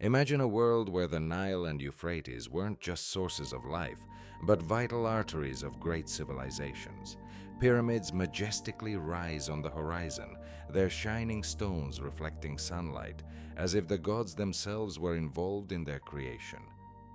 Imagine a world where the Nile and Euphrates weren't just sources of life, but vital arteries of great civilizations. Pyramids majestically rise on the horizon, their shining stones reflecting sunlight, as if the gods themselves were involved in their creation.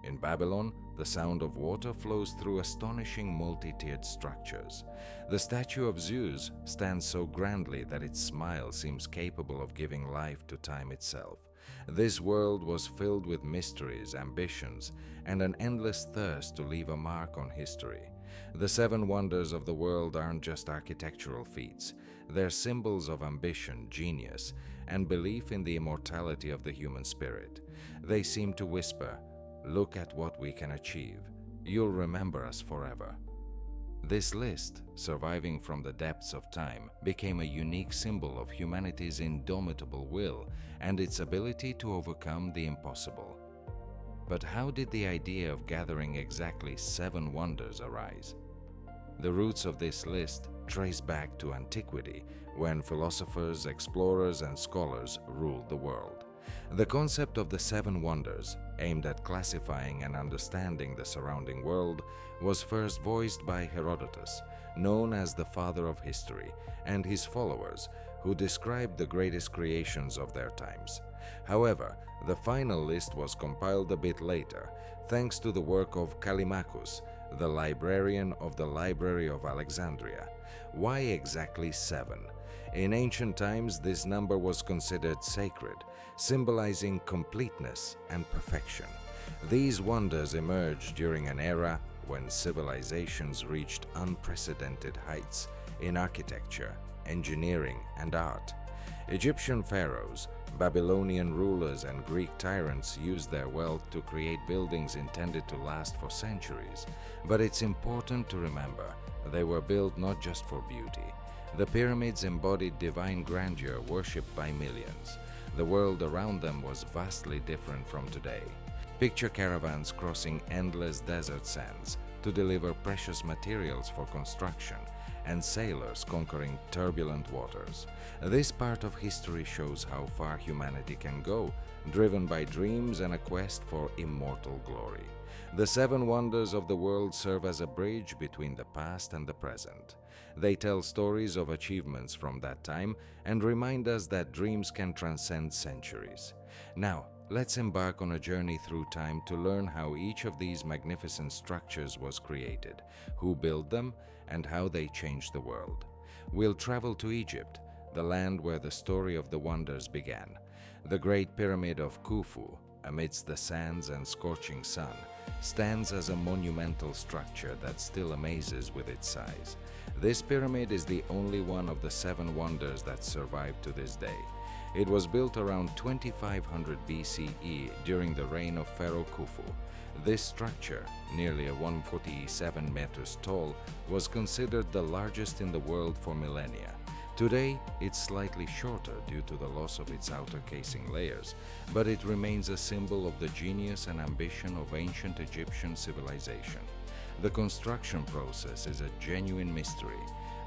In Babylon, the sound of water flows through astonishing multi-tiered structures. The statue of Zeus stands so grandly that its smile seems capable of giving life to time itself. This world was filled with mysteries, ambitions, and an endless thirst to leave a mark on history. The seven wonders of the world aren't just architectural feats. They're symbols of ambition, genius, and belief in the immortality of the human spirit. They seem to whisper, "Look at what we can achieve. You'll remember us forever." This list, surviving from the depths of time, became a unique symbol of humanity's indomitable will and its ability to overcome the impossible. But how did the idea of gathering exactly 7 wonders arise? The roots of this list trace back to antiquity, when philosophers, explorers, and scholars ruled the world. The concept of the 7 wonders, aimed at classifying and understanding the surrounding world, was first voiced by Herodotus, known as the father of history, and his followers, who described the greatest creations of their times. However, the final list was compiled a bit later, thanks to the work of Callimachus, the librarian of the Library of Alexandria. Why exactly 7? In ancient times, this number was considered sacred, symbolizing completeness and perfection. These wonders emerged during an era when civilizations reached unprecedented heights in architecture, engineering, and art. Egyptian pharaohs, Babylonian rulers, and Greek tyrants used their wealth to create buildings intended to last for centuries. But it's important to remember, they were built not just for beauty. The pyramids embodied divine grandeur worshipped by millions. The world around them was vastly different from today. Picture caravans crossing endless desert sands to deliver precious materials for construction, and sailors conquering turbulent waters. This part of history shows how far humanity can go, driven by dreams and a quest for immortal glory. The 7 wonders of the world serve as a bridge between the past and the present. They tell stories of achievements from that time and remind us that dreams can transcend centuries. Now, let's embark on a journey through time to learn how each of these magnificent structures was created, who built them, and how they changed the world. We'll travel to Egypt, the land where the story of the wonders began. The Great Pyramid of Khufu, amidst the sands and scorching sun, stands as a monumental structure that still amazes with its size. This pyramid is the only one of the 7 wonders that survived to this day. It was built around 2500 BCE during the reign of Pharaoh Khufu. This structure, nearly 147 meters tall, was considered the largest in the world for millennia. Today, it's slightly shorter due to the loss of its outer casing layers, but it remains a symbol of the genius and ambition of ancient Egyptian civilization. The construction process is a genuine mystery.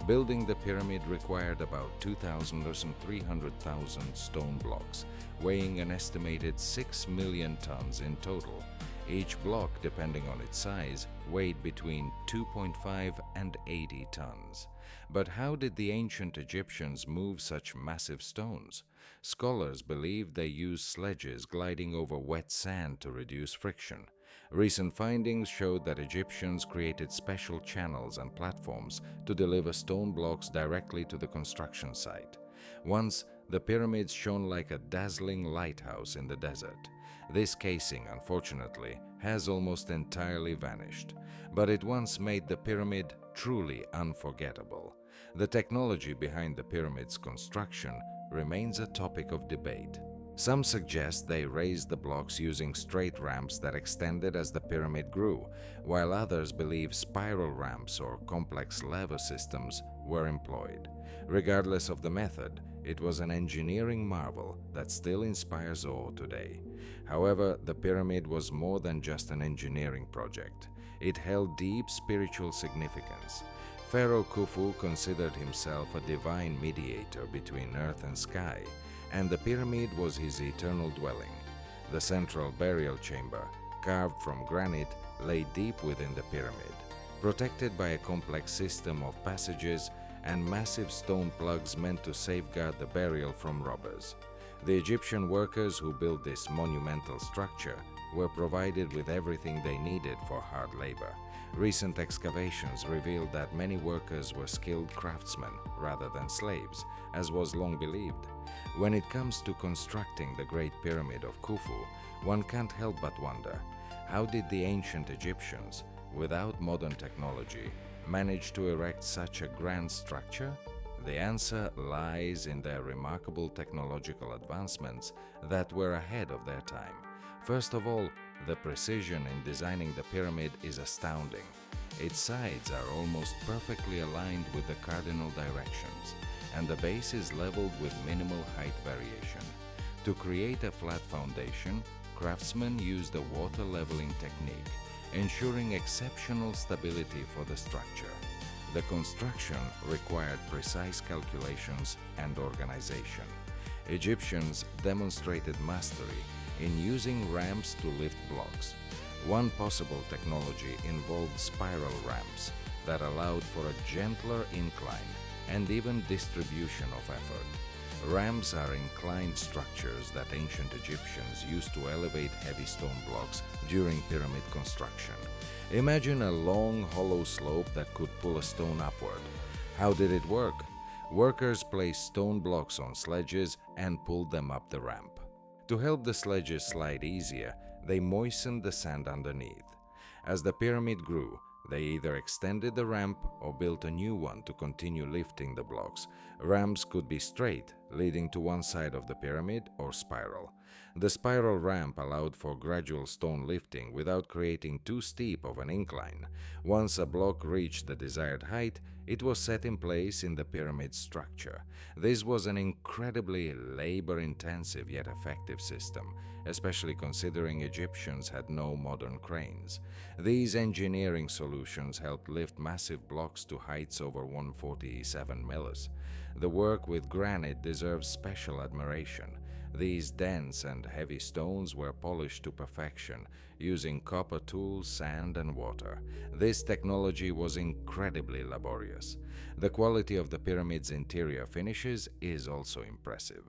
Building the pyramid required about 2,000 or some 300,000 stone blocks, weighing an estimated 6 million tons in total. Each block, depending on its size, weighed between 2.5 and 80 tons. But how did the ancient Egyptians move such massive stones? Scholars believe they used sledges gliding over wet sand to reduce friction. Recent findings showed that Egyptians created special channels and platforms to deliver stone blocks directly to the construction site. Once, the pyramids shone like a dazzling lighthouse in the desert. This casing, unfortunately, has almost entirely vanished, but it once made the pyramid truly unforgettable. The technology behind the pyramid's construction remains a topic of debate. Some suggest they raised the blocks using straight ramps that extended as the pyramid grew, while others believe spiral ramps or complex lever systems were employed. Regardless of the method, it was an engineering marvel that still inspires awe today. However, the pyramid was more than just an engineering project. It held deep spiritual significance. Pharaoh Khufu considered himself a divine mediator between earth and sky, and the pyramid was his eternal dwelling. The central burial chamber, carved from granite, lay deep within the pyramid, protected by a complex system of passages and massive stone plugs meant to safeguard the burial from robbers. The Egyptian workers who built this monumental structure were provided with everything they needed for hard labor. Recent excavations revealed that many workers were skilled craftsmen rather than slaves, as was long believed. When it comes to constructing the Great Pyramid of Khufu, one can't help but wonder, how did the ancient Egyptians, without modern technology, manage to erect such a grand structure? The answer lies in their remarkable technological advancements that were ahead of their time. First of all, the precision in designing the pyramid is astounding. Its sides are almost perfectly aligned with the cardinal directions, and the base is leveled with minimal height variation. To create a flat foundation, craftsmen used a water leveling technique, ensuring exceptional stability for the structure. The construction required precise calculations and organization. Egyptians demonstrated mastery in using ramps to lift blocks. One possible technology involved spiral ramps that allowed for a gentler incline and even distribution of effort. Ramps are inclined structures that ancient Egyptians used to elevate heavy stone blocks during pyramid construction. Imagine a long, hollow slope that could pull a stone upward. How did it work? Workers placed stone blocks on sledges and pulled them up the ramp. To help the sledges slide easier, they moistened the sand underneath. As the pyramid grew, they either extended the ramp or built a new one to continue lifting the blocks. Ramps could be straight, leading to one side of the pyramid, or spiral. The spiral ramp allowed for gradual stone lifting without creating too steep of an incline. Once a block reached the desired height, it was set in place in the pyramid structure. This was an incredibly labor-intensive yet effective system, especially considering Egyptians had no modern cranes. These engineering solutions helped lift massive blocks to heights over 147 meters. The work with granite deserves special admiration. These dense and heavy stones were polished to perfection, using copper tools, sand, and water. This technology was incredibly laborious. The quality of the pyramid's interior finishes is also impressive.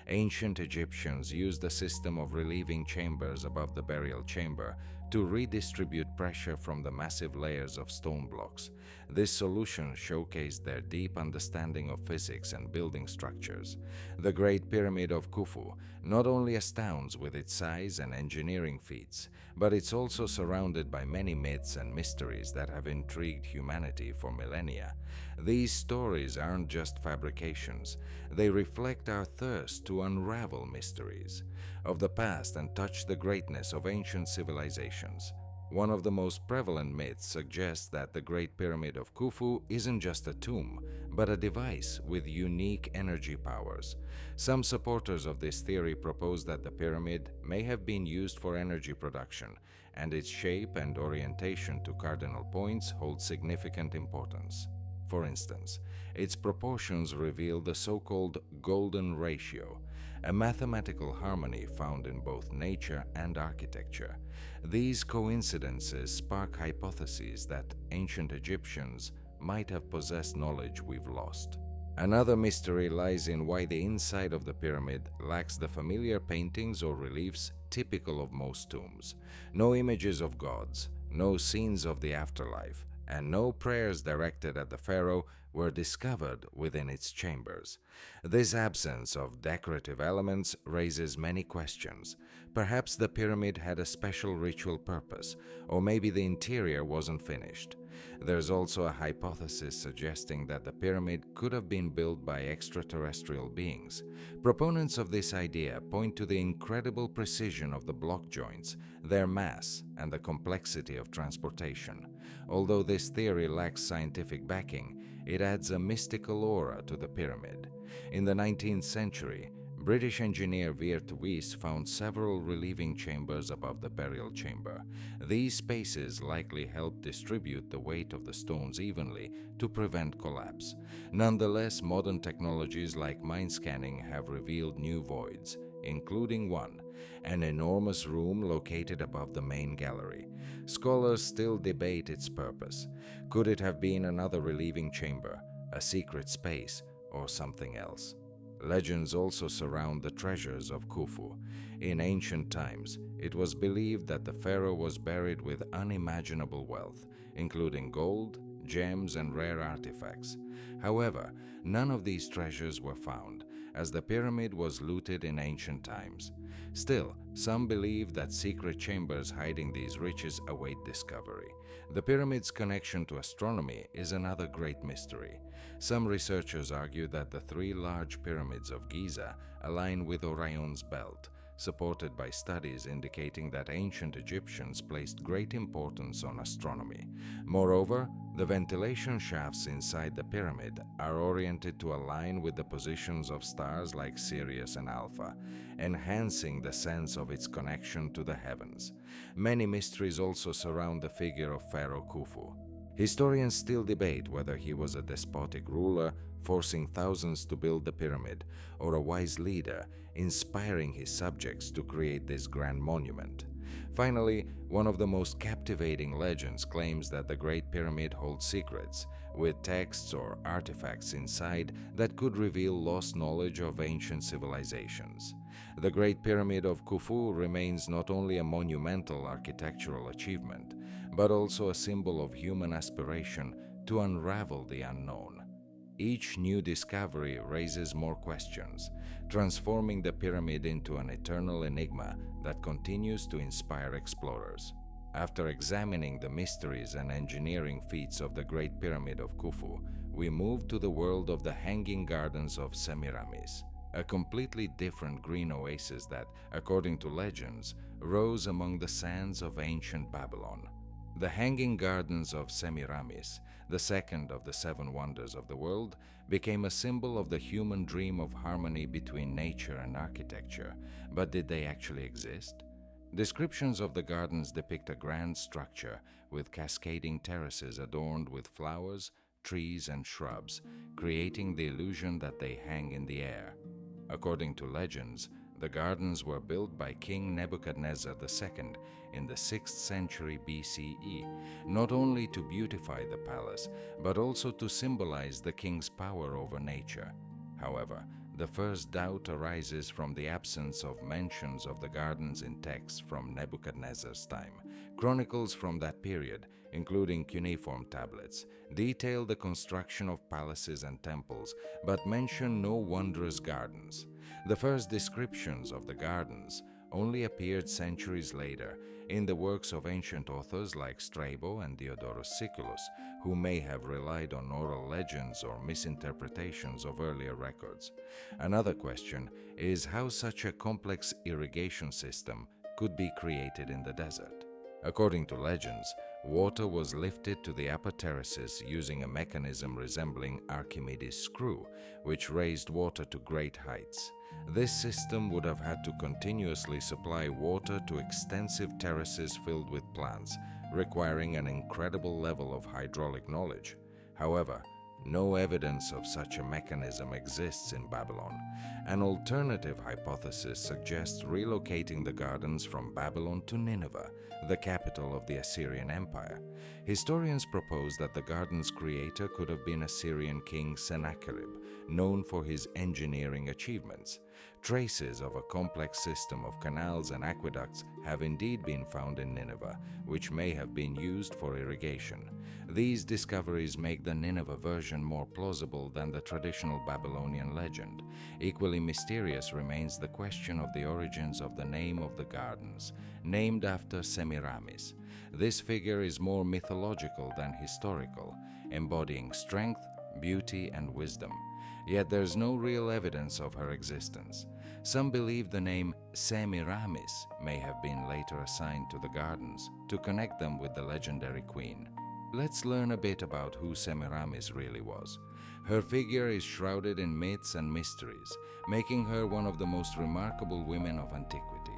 Ancient Egyptians used a system of relieving chambers above the burial chamber to redistribute pressure from the massive layers of stone blocks. This solution showcased their deep understanding of physics and building structures. The Great Pyramid of Khufu not only astounds with its size and engineering feats, but it's also surrounded by many myths and mysteries that have intrigued humanity for millennia. These stories aren't just fabrications, they reflect our thirst to unravel mysteries of the past and touch the greatness of ancient civilizations. One of the most prevalent myths suggests that the Great Pyramid of Khufu isn't just a tomb, but a device with unique energy powers. Some supporters of this theory propose that the pyramid may have been used for energy production, and its shape and orientation to cardinal points hold significant importance. For instance, its proportions reveal the so-called golden ratio, a mathematical harmony found in both nature and architecture. These coincidences spark hypotheses that ancient Egyptians might have possessed knowledge we've lost. Another mystery lies in why the inside of the pyramid lacks the familiar paintings or reliefs typical of most tombs. No images of gods, no scenes of the afterlife, and no prayers directed at the pharaoh were discovered within its chambers. This absence of decorative elements raises many questions. Perhaps the pyramid had a special ritual purpose, or maybe the interior wasn't finished. There's also a hypothesis suggesting that the pyramid could have been built by extraterrestrial beings. Proponents of this idea point to the incredible precision of the block joints, their mass, and the complexity of transportation. Although this theory lacks scientific backing, it adds a mystical aura to the pyramid. In the 19th century, British engineer Weert Wyss found several relieving chambers above the burial chamber. These spaces likely helped distribute the weight of the stones evenly to prevent collapse. Nonetheless, modern technologies like mine scanning have revealed new voids, including one an enormous room located above the main gallery. Scholars still debate its purpose. Could it have been another relieving chamber, a secret space, or something else? Legends also surround the treasures of Khufu. In ancient times, it was believed that the pharaoh was buried with unimaginable wealth, including gold, gems, and rare artifacts. However, none of these treasures were found, as the pyramid was looted in ancient times. Still, some believe that secret chambers hiding these riches await discovery. The pyramid's connection to astronomy is another great mystery. Some researchers argue that the three large pyramids of Giza align with Orion's belt, supported by studies indicating that ancient Egyptians placed great importance on astronomy. Moreover, the ventilation shafts inside the pyramid are oriented to align with the positions of stars like Sirius and Alpha, enhancing the sense of its connection to the heavens. Many mysteries also surround the figure of Pharaoh Khufu. Historians still debate whether he was a despotic ruler forcing thousands to build the pyramid, or a wise leader inspiring his subjects to create this grand monument. Finally, one of the most captivating legends claims that the Great Pyramid holds secrets, with texts or artifacts inside that could reveal lost knowledge of ancient civilizations. The Great Pyramid of Khufu remains not only a monumental architectural achievement, but also a symbol of human aspiration to unravel the unknown. Each new discovery raises more questions, transforming the pyramid into an eternal enigma that continues to inspire explorers. After examining the mysteries and engineering feats of the Great Pyramid of Khufu, we move to the world of the Hanging Gardens of Semiramis, a completely different green oasis that, according to legends, rose among the sands of ancient Babylon. The Hanging Gardens of Semiramis, the second of the seven wonders of the world, became a symbol of the human dream of harmony between nature and architecture. But did they actually exist? Descriptions of the gardens depict a grand structure with cascading terraces adorned with flowers, trees, and shrubs, creating the illusion that they hang in the air. According to legends, the gardens were built by King Nebuchadnezzar II in the 6th century BCE, not only to beautify the palace, but also to symbolize the king's power over nature. However, the first doubt arises from the absence of mentions of the gardens in texts from Nebuchadnezzar's time. Chronicles from that period, including cuneiform tablets, detail the construction of palaces and temples, but mention no wondrous gardens. The first descriptions of the gardens only appeared centuries later in the works of ancient authors like Strabo and Diodorus Siculus, who may have relied on oral legends or misinterpretations of earlier records. Another question is how such a complex irrigation system could be created in the desert. According to legends, water was lifted to the upper terraces using a mechanism resembling Archimedes' screw, which raised water to great heights. This system would have had to continuously supply water to extensive terraces filled with plants, requiring an incredible level of hydraulic knowledge. However, no evidence of such a mechanism exists in Babylon. An alternative hypothesis suggests relocating the gardens from Babylon to Nineveh, the capital of the Assyrian Empire. Historians propose that the gardens' creator could have been Assyrian king Sennacherib, known for his engineering achievements. Traces of a complex system of canals and aqueducts have indeed been found in Nineveh, which may have been used for irrigation. These discoveries make the Nineveh version more plausible than the traditional Babylonian legend. Equally mysterious remains the question of the origins of the name of the gardens, named after Semiramis. This figure is more mythological than historical, embodying strength, beauty, and wisdom. Yet there's no real evidence of her existence. Some believe the name Semiramis may have been later assigned to the gardens to connect them with the legendary queen. Let's learn a bit about who Semiramis really was. Her figure is shrouded in myths and mysteries, making her one of the most remarkable women of antiquity.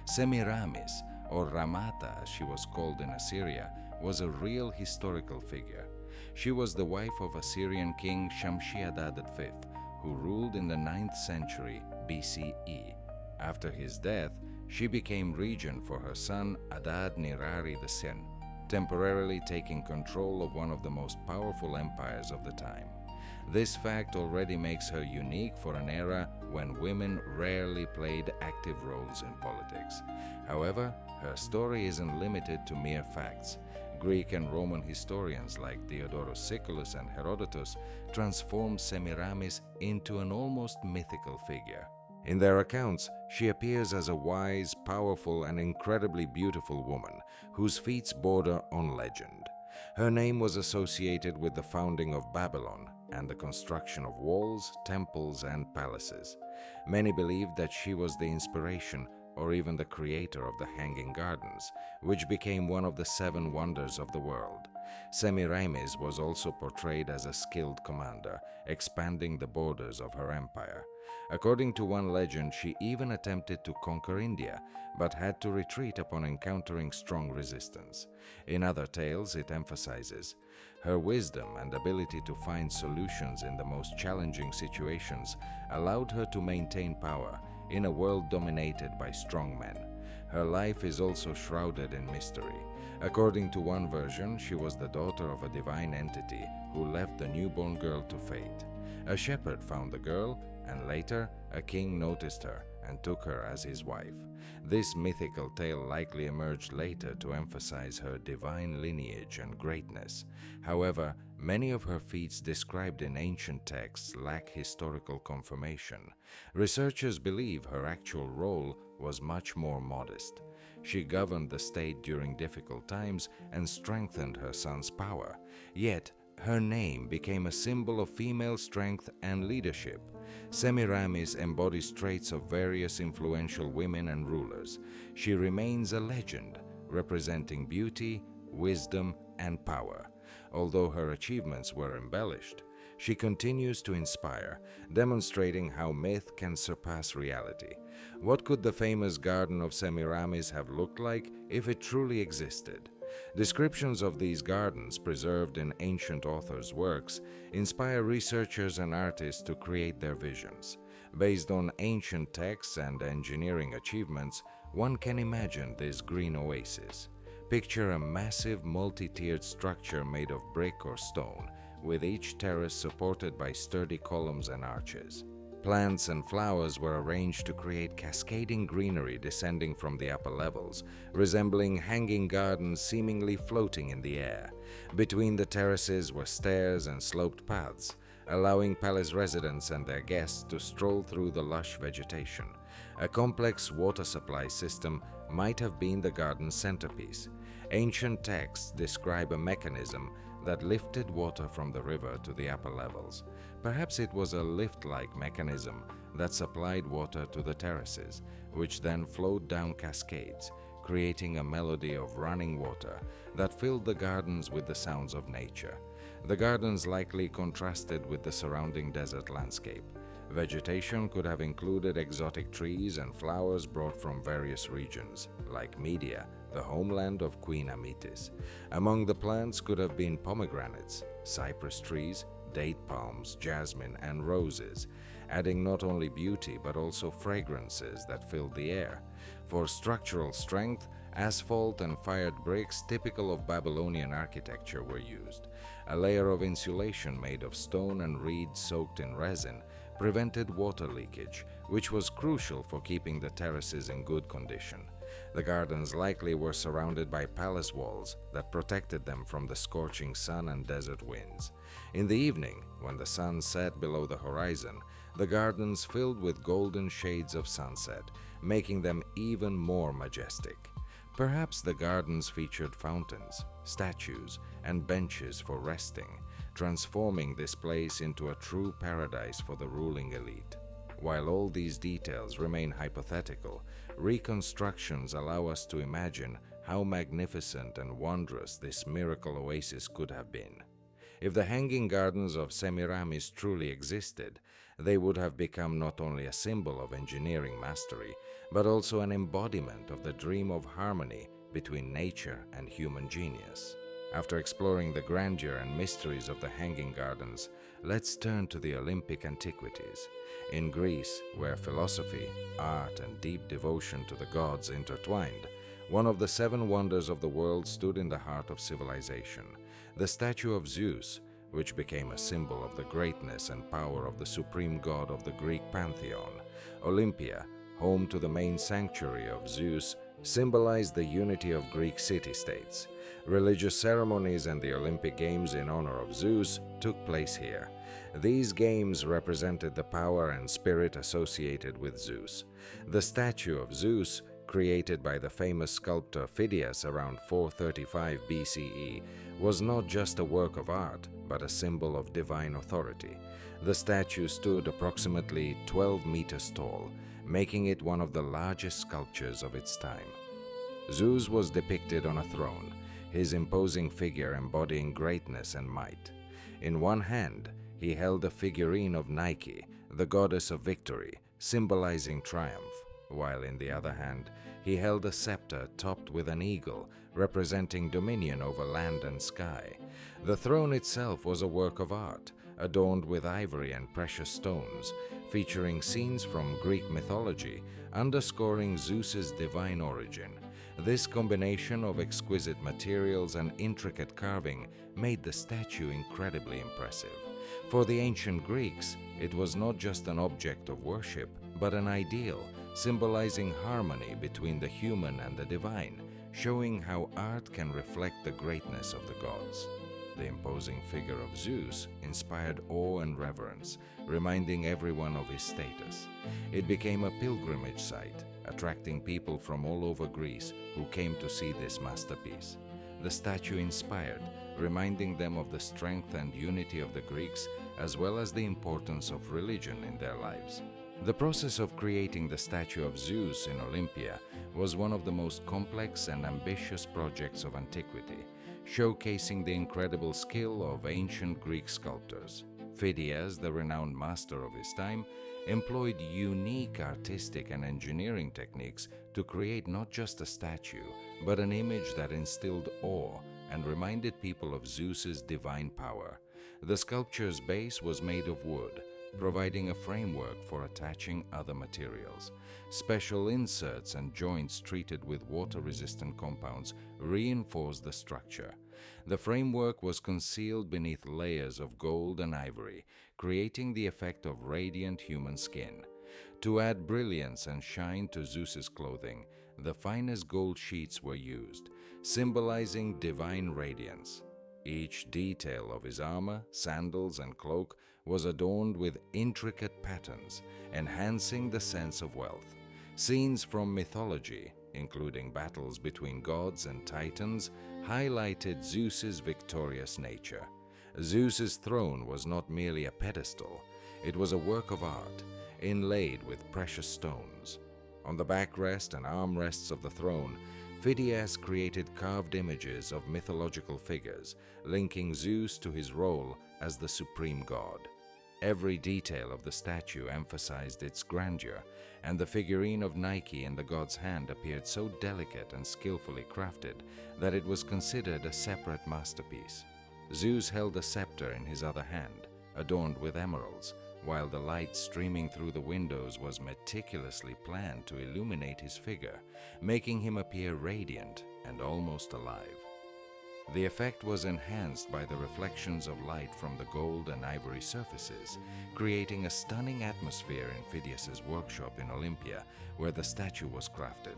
Semiramis, or Ramata as she was called in Assyria, was a real historical figure. She was the wife of Assyrian king Shamshi-Adad V, who ruled in the 9th century BCE. After his death, she became regent for her son Adad Nirari II, temporarily taking control of one of the most powerful empires of the time. This fact already makes her unique for an era when women rarely played active roles in politics. However, her story isn't limited to mere facts. Greek and Roman historians like Diodorus Siculus and Herodotus transformed Semiramis into an almost mythical figure. In their accounts, she appears as a wise, powerful, and incredibly beautiful woman whose feats border on legend. Her name was associated with the founding of Babylon and the construction of walls, temples, and palaces. Many believed that she was the inspiration or even the creator of the Hanging Gardens, which became one of the 7 wonders of the world. Semiramis was also portrayed as a skilled commander, expanding the borders of her empire. According to one legend, she even attempted to conquer India, but had to retreat upon encountering strong resistance. In other tales, it emphasizes her wisdom and ability to find solutions in the most challenging situations allowed her to maintain power in a world dominated by strong men. Her life is also shrouded in mystery. According to one version, she was the daughter of a divine entity who left the newborn girl to fate. A shepherd found the girl, and later a king noticed her and took her as his wife. This mythical tale likely emerged later to emphasize her divine lineage and greatness. However, many of her feats described in ancient texts lack historical confirmation. Researchers believe her actual role was much more modest. She governed the state during difficult times and strengthened her son's power. Yet, her name became a symbol of female strength and leadership. Semiramis embodies traits of various influential women and rulers. She remains a legend, representing beauty, wisdom, and power. Although her achievements were embellished, she continues to inspire, demonstrating how myth can surpass reality. What could the famous Garden of Semiramis have looked like if it truly existed? Descriptions of these gardens, preserved in ancient authors' works, inspire researchers and artists to create their visions. Based on ancient texts and engineering achievements, one can imagine this green oasis. Picture a massive multi-tiered structure made of brick or stone, with each terrace supported by sturdy columns and arches. Plants and flowers were arranged to create cascading greenery descending from the upper levels, resembling hanging gardens seemingly floating in the air. Between the terraces were stairs and sloped paths, allowing palace residents and their guests to stroll through the lush vegetation. A complex water supply system might have been the garden's centerpiece. Ancient texts describe a mechanism that lifted water from the river to the upper levels. Perhaps it was a lift-like mechanism that supplied water to the terraces, which then flowed down cascades, creating a melody of running water that filled the gardens with the sounds of nature. The gardens likely contrasted with the surrounding desert landscape. Vegetation could have included exotic trees and flowers brought from various regions, like Media, the homeland of Queen Amytis. Among the plants could have been pomegranates, cypress trees, date palms, jasmine, and roses, adding not only beauty but also fragrances that filled the air. For structural strength, asphalt and fired bricks typical of Babylonian architecture were used. A layer of insulation made of stone and reed soaked in resin prevented water leakage, which was crucial for keeping the terraces in good condition. The gardens likely were surrounded by palace walls that protected them from the scorching sun and desert winds. In the evening, when the sun set below the horizon, the gardens filled with golden shades of sunset, making them even more majestic. Perhaps the gardens featured fountains, statues, and benches for resting, transforming this place into a true paradise for the ruling elite. While all these details remain hypothetical, reconstructions allow us to imagine how magnificent and wondrous this miracle oasis could have been. If the Hanging Gardens of Semiramis truly existed, they would have become not only a symbol of engineering mastery, but also an embodiment of the dream of harmony between nature and human genius. After exploring the grandeur and mysteries of the Hanging Gardens, let's turn to the Olympic antiquities. In Greece, where philosophy, art, and deep devotion to the gods intertwined, one of the seven wonders of the world stood in the heart of civilization, the statue of Zeus, which became a symbol of the greatness and power of the supreme god of the Greek pantheon. Olympia, home to the main sanctuary of Zeus, symbolized the unity of Greek city-states. Religious ceremonies and the Olympic Games in honor of Zeus took place here. These games represented the power and spirit associated with Zeus. The statue of Zeus, created by the famous sculptor Phidias around 435 BCE, was not just a work of art, but a symbol of divine authority. The statue stood approximately 12 meters tall, making it one of the largest sculptures of its time. Zeus was depicted on a throne, his imposing figure embodying greatness and might. In one hand, he held a figurine of Nike, the goddess of victory, symbolizing triumph, while in the other hand, he held a scepter topped with an eagle, representing dominion over land and sky. The throne itself was a work of art, adorned with ivory and precious stones, featuring scenes from Greek mythology, underscoring Zeus's divine origin. This combination of exquisite materials and intricate carving made the statue incredibly impressive. For the ancient Greeks, it was not just an object of worship, but an ideal, symbolizing harmony between the human and the divine, showing how art can reflect the greatness of the gods. The imposing figure of Zeus inspired awe and reverence, reminding everyone of his status. It became a pilgrimage site, attracting people from all over Greece who came to see this masterpiece. The statue inspired, reminding them of the strength and unity of the Greeks, as well as the importance of religion in their lives. The process of creating the statue of Zeus in Olympia was one of the most complex and ambitious projects of antiquity, showcasing the incredible skill of ancient Greek sculptors. Phidias, the renowned master of his time, employed unique artistic and engineering techniques to create not just a statue, but an image that instilled awe and reminded people of Zeus's divine power. The sculpture's base was made of wood, providing a framework for attaching other materials. Special inserts and joints treated with water-resistant compounds reinforced the structure. The framework was concealed beneath layers of gold and ivory, creating the effect of radiant human skin. To add brilliance and shine to Zeus's clothing, the finest gold sheets were used, symbolizing divine radiance. Each detail of his armor, sandals, and cloak was adorned with intricate patterns, enhancing the sense of wealth. Scenes from mythology, including battles between gods and titans, highlighted Zeus's victorious nature. Zeus's throne was not merely a pedestal, it was a work of art, inlaid with precious stones. On the backrest and armrests of the throne, Phidias created carved images of mythological figures, linking Zeus to his role as the supreme god. Every detail of the statue emphasized its grandeur, and the figurine of Nike in the god's hand appeared so delicate and skillfully crafted that it was considered a separate masterpiece. Zeus held a scepter in his other hand, adorned with emeralds, while the light streaming through the windows was meticulously planned to illuminate his figure, making him appear radiant and almost alive. The effect was enhanced by the reflections of light from the gold and ivory surfaces, creating a stunning atmosphere in Phidias's workshop in Olympia, where the statue was crafted.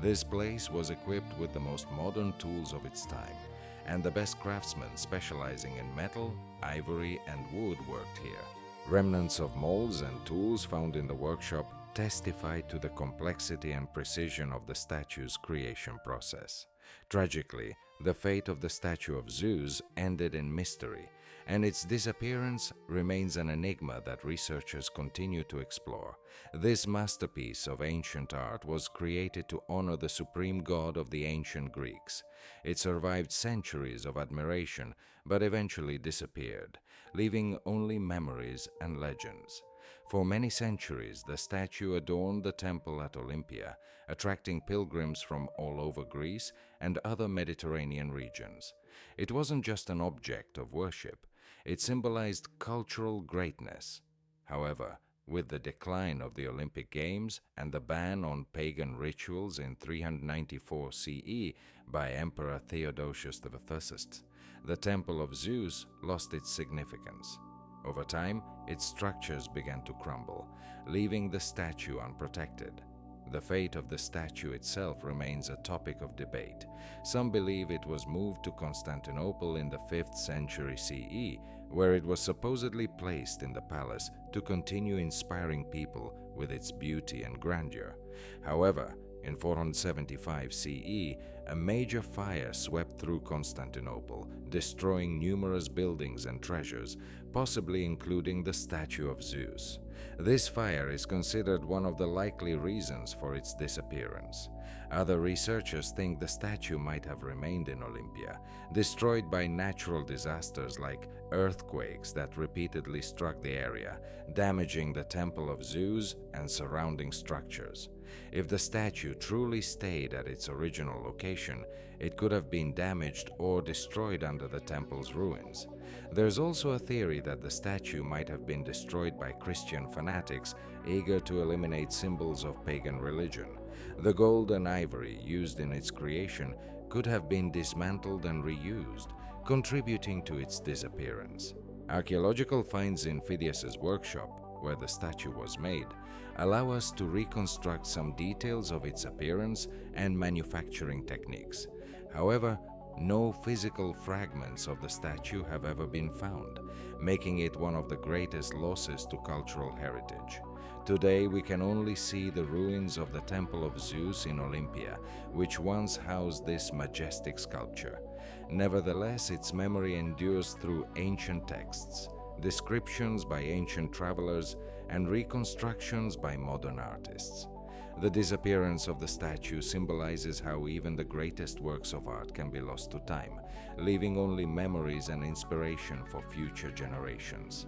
This place was equipped with the most modern tools of its time, and the best craftsmen specializing in metal, ivory, and wood worked here. Remnants of molds and tools found in the workshop testified to the complexity and precision of the statue's creation process. Tragically, the fate of the statue of Zeus ended in mystery, and its disappearance remains an enigma that researchers continue to explore. This masterpiece of ancient art was created to honor the supreme god of the ancient Greeks. It survived centuries of admiration, but eventually disappeared, leaving only memories and legends. For many centuries, the statue adorned the temple at Olympia, attracting pilgrims from all over Greece and other Mediterranean regions. It wasn't just an object of worship. It symbolized cultural greatness. However, with the decline of the Olympic Games and the ban on pagan rituals in 394 CE by Emperor Theodosius I, the Temple of Zeus lost its significance. Over time, its structures began to crumble, leaving the statue unprotected. The fate of the statue itself remains a topic of debate. Some believe it was moved to Constantinople in the 5th century CE, where it was supposedly placed in the palace to continue inspiring people with its beauty and grandeur. However, in 475 CE, a major fire swept through Constantinople, destroying numerous buildings and treasures, possibly including the statue of Zeus. This fire is considered one of the likely reasons for its disappearance. Other researchers think the statue might have remained in Olympia, destroyed by natural disasters like earthquakes that repeatedly struck the area, damaging the Temple of Zeus and surrounding structures. If the statue truly stayed at its original location, it could have been damaged or destroyed under the temple's ruins. There's also a theory that the statue might have been destroyed by Christian fanatics eager to eliminate symbols of pagan religion. The gold and ivory used in its creation could have been dismantled and reused, contributing to its disappearance. Archaeological finds in Phidias's workshop, where the statue was made, allow us to reconstruct some details of its appearance and manufacturing techniques. However, no physical fragments of the statue have ever been found, making it one of the greatest losses to cultural heritage. Today, we can only see the ruins of the Temple of Zeus in Olympia, which once housed this majestic sculpture. Nevertheless, its memory endures through ancient texts, descriptions by ancient travelers, and reconstructions by modern artists. The disappearance of the statue symbolizes how even the greatest works of art can be lost to time, leaving only memories and inspiration for future generations.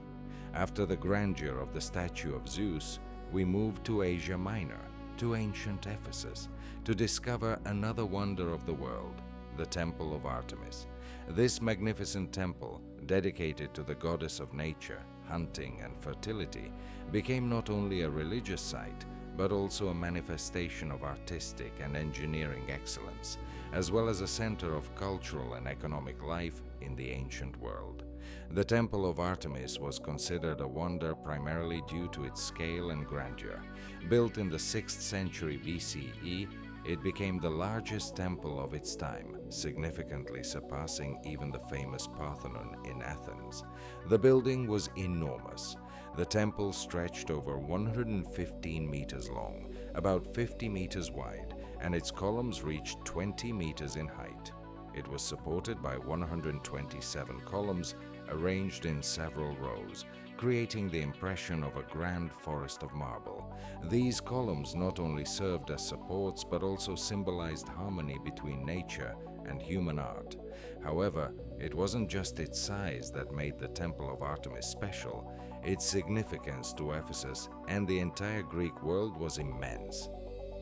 After the grandeur of the statue of Zeus, we move to Asia Minor, to ancient Ephesus, to discover another wonder of the world, the Temple of Artemis. This magnificent temple, dedicated to the goddess of nature, hunting, and fertility, became not only a religious site, but also a manifestation of artistic and engineering excellence, as well as a center of cultural and economic life in the ancient world. The Temple of Artemis was considered a wonder primarily due to its scale and grandeur. Built in the 6th century BCE, it became the largest temple of its time, significantly surpassing even the famous Parthenon in Athens. The building was enormous. The temple stretched over 115 meters long, about 50 meters wide, and its columns reached 20 meters in height. It was supported by 127 columns arranged in several rows, creating the impression of a grand forest of marble. These columns not only served as supports but also symbolized harmony between nature and human art. However, it wasn't just its size that made the Temple of Artemis special. Its significance to Ephesus and the entire Greek world was immense.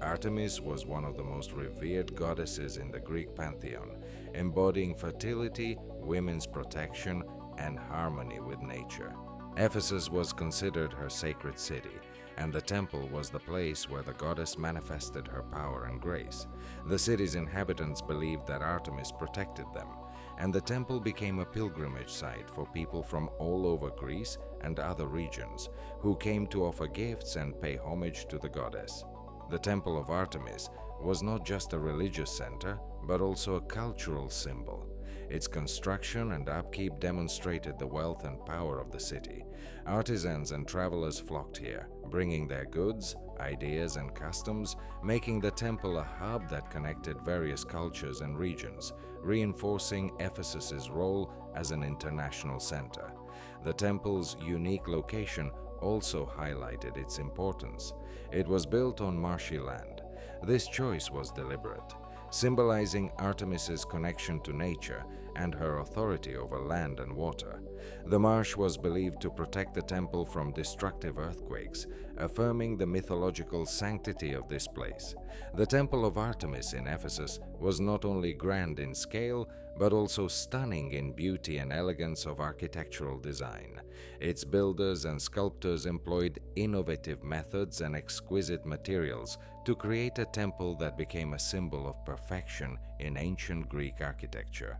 Artemis was one of the most revered goddesses in the Greek pantheon, embodying fertility, women's protection, and harmony with nature. Ephesus was considered her sacred city, and the temple was the place where the goddess manifested her power and grace. The city's inhabitants believed that Artemis protected them, and the temple became a pilgrimage site for people from all over Greece and other regions who came to offer gifts and pay homage to the goddess. The Temple of Artemis was not just a religious center, but also a cultural symbol. Its construction and upkeep demonstrated the wealth and power of the city. Artisans and travelers flocked here, bringing their goods, ideas, and customs, making the temple a hub that connected various cultures and regions, reinforcing Ephesus's role as an international center. The temple's unique location also highlighted its importance. It was built on marshy land. This choice was deliberate. symbolizing Artemis's connection to nature and her authority over land and water. The marsh was believed to protect the temple from destructive earthquakes, affirming the mythological sanctity of this place. The Temple of Artemis in Ephesus was not only grand in scale, but also stunning in beauty and elegance of architectural design. Its builders and sculptors employed innovative methods and exquisite materials to create a temple that became a symbol of perfection in ancient Greek architecture.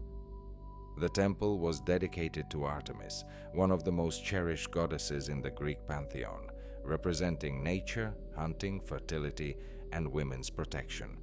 The temple was dedicated to Artemis, one of the most cherished goddesses in the Greek pantheon, representing nature, hunting, fertility, and women's protection.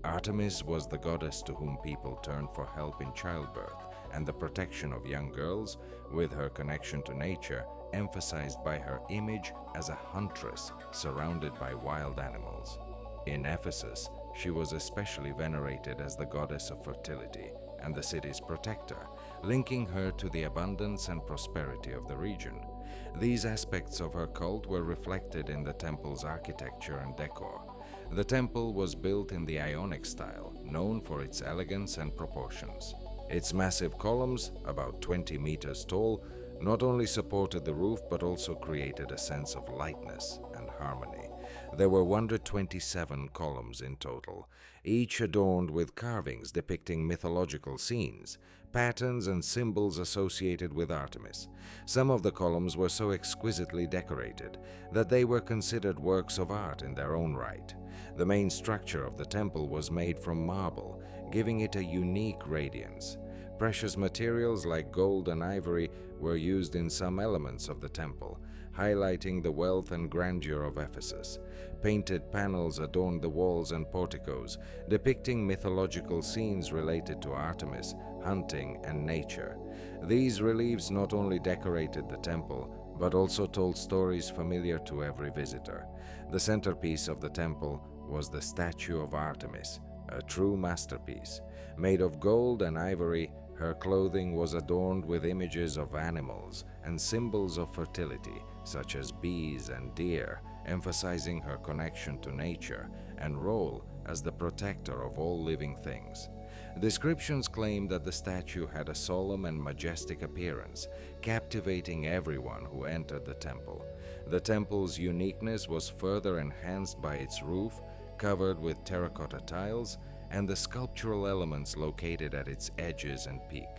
Artemis was the goddess to whom people turned for help in childbirth and the protection of young girls, with her connection to nature emphasized by her image as a huntress surrounded by wild animals. In Ephesus, she was especially venerated as the goddess of fertility and the city's protector, linking her to the abundance and prosperity of the region. These aspects of her cult were reflected in the temple's architecture and decor. The temple was built in the Ionic style, known for its elegance and proportions. Its massive columns, about 20 meters tall, not only supported the roof but also created a sense of lightness and harmony. There were 127 columns in total, each adorned with carvings depicting mythological scenes, patterns, and symbols associated with Artemis. Some of the columns were so exquisitely decorated that they were considered works of art in their own right. The main structure of the temple was made from marble, giving it a unique radiance. Precious materials like gold and ivory were used in some elements of the temple, highlighting the wealth and grandeur of Ephesus. Painted panels adorned the walls and porticos, depicting mythological scenes related to Artemis, hunting, and nature. These reliefs not only decorated the temple, but also told stories familiar to every visitor. The centerpiece of the temple was the statue of Artemis, a true masterpiece. Made of gold and ivory, her clothing was adorned with images of animals and symbols of fertility, such as bees and deer, emphasizing her connection to nature and role as the protector of all living things. Descriptions claim that the statue had a solemn and majestic appearance, captivating everyone who entered the temple. The temple's uniqueness was further enhanced by its roof, covered with terracotta tiles, and the sculptural elements located at its edges and peak.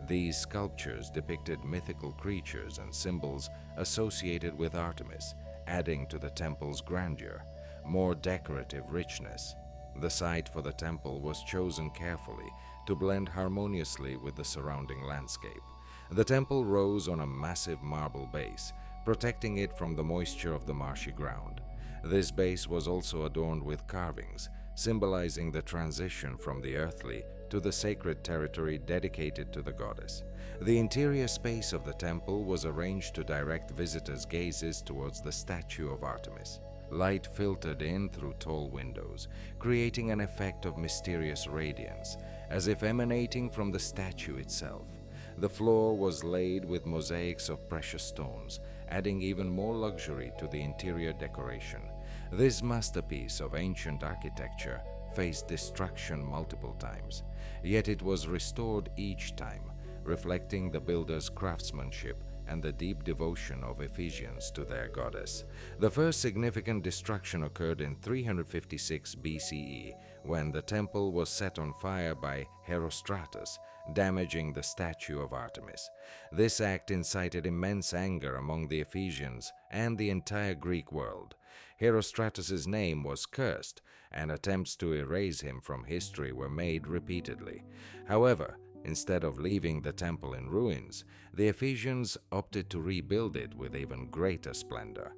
These sculptures depicted mythical creatures and symbols associated with Artemis, adding to the temple's grandeur, more decorative richness. The site for the temple was chosen carefully to blend harmoniously with the surrounding landscape. The temple rose on a massive marble base, protecting it from the moisture of the marshy ground. This base was also adorned with carvings, symbolizing the transition from the earthly to the sacred territory dedicated to the goddess. The interior space of the temple was arranged to direct visitors' gazes towards the statue of Artemis. Light filtered in through tall windows, creating an effect of mysterious radiance, as if emanating from the statue itself. The floor was laid with mosaics of precious stones, adding even more luxury to the interior decoration. This masterpiece of ancient architecture faced destruction multiple times, yet it was restored each time, reflecting the builder's craftsmanship and the deep devotion of Ephesians to their goddess. The first significant destruction occurred in 356 BCE, when the temple was set on fire by Herostratus, damaging the statue of Artemis. This act incited immense anger among the Ephesians and the entire Greek world. Herostratus's name was cursed, and attempts to erase him from history were made repeatedly. However, instead of leaving the temple in ruins, the Ephesians opted to rebuild it with even greater splendor.